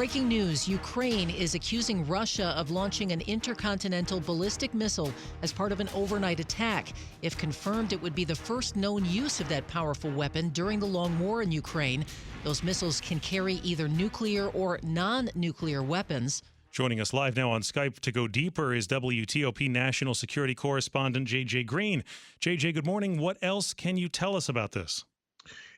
Breaking news, Ukraine is accusing Russia of launching an intercontinental ballistic missile as part of an overnight attack. If confirmed, it would be the first known use of that powerful weapon during the long war in Ukraine. Those missiles can carry either nuclear or non-nuclear weapons. Joining us live now on Skype to go deeper is WTOP national security correspondent J.J. Green. J.J., good morning. What else can you tell us about this?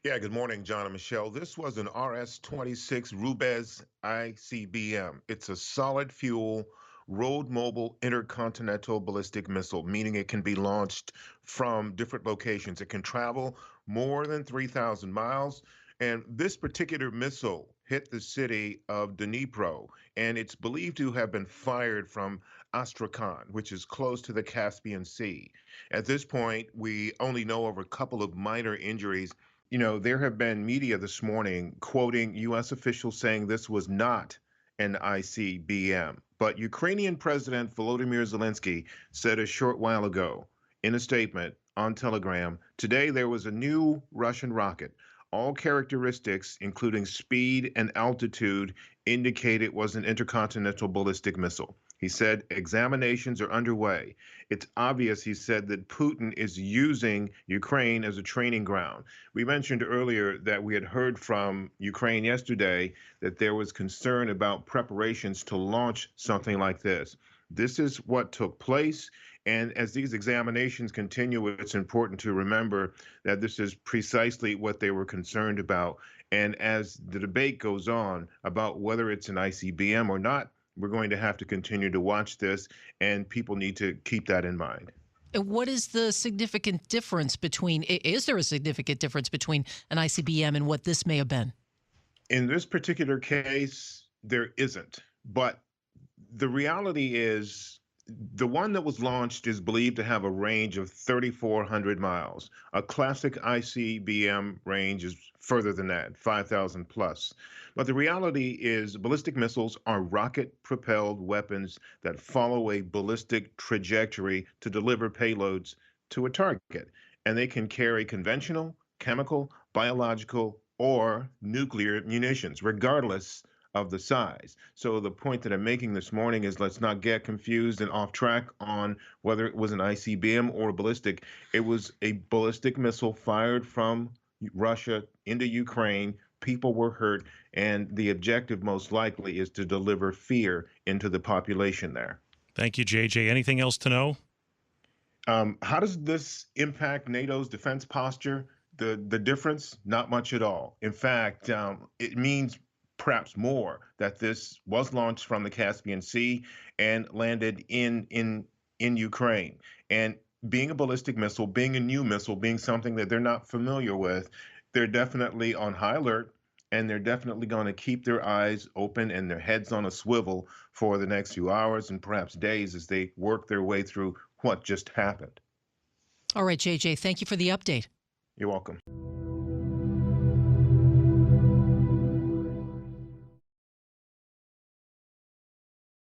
Yeah, good morning, John and Michelle. This was an RS-26 Rubez ICBM. It's a solid fuel, road mobile intercontinental ballistic missile, meaning it can be launched from different locations. It can travel more than 3,000 miles. And this particular missile hit the city of Dnipro, and it's believed to have been fired from Astrakhan, which is close to the Caspian Sea. At this point, we only know of a couple of minor injuries. You know, there have been media this morning quoting U.S. officials saying this was not an ICBM. But Ukrainian President Volodymyr Zelensky said a short while ago in a statement on Telegram, today there was a new Russian rocket. All characteristics, including speed and altitude, indicate it was an intercontinental ballistic missile. He said examinations are underway. It's obvious, he said, that Putin is using Ukraine as a training ground. We mentioned earlier that we had heard from Ukraine yesterday that there was concern about preparations to launch something like this. This is what took place. And as these examinations continue, it's important to remember that this is precisely what they were concerned about. And as the debate goes on about whether it's an ICBM or not, we're going to have to continue to watch this, and people need to keep that in mind. What is the significant difference between, is there a significant difference between an ICBM and what this may have been? In this particular case, there isn't. But the reality is the one that was launched is believed to have a range of 3,400 miles. A classic ICBM range is further than that, 5,000 plus. But the reality is ballistic missiles are rocket-propelled weapons that follow a ballistic trajectory to deliver payloads to a target. And they can carry conventional, chemical, biological, or nuclear munitions, regardless of the size. So the point that I'm making this morning is let's not get confused and off track on whether it was an ICBM or a ballistic. It was a ballistic missile fired from Russia into Ukraine. People were hurt, and the objective most likely is to deliver fear into the population there. Thank you, JJ. Anything else to know? How does this impact NATO's defense posture? The difference? Not much at all. In fact, it means perhaps more that this was launched from the Caspian Sea and landed in Ukraine. And being a ballistic missile, being a new missile, being something that they're not familiar with, they're definitely on high alert, and they're definitely going to keep their eyes open and their heads on a swivel for the next few hours and perhaps days as they work their way through what just happened. All right, JJ, thank you for the update. You're welcome.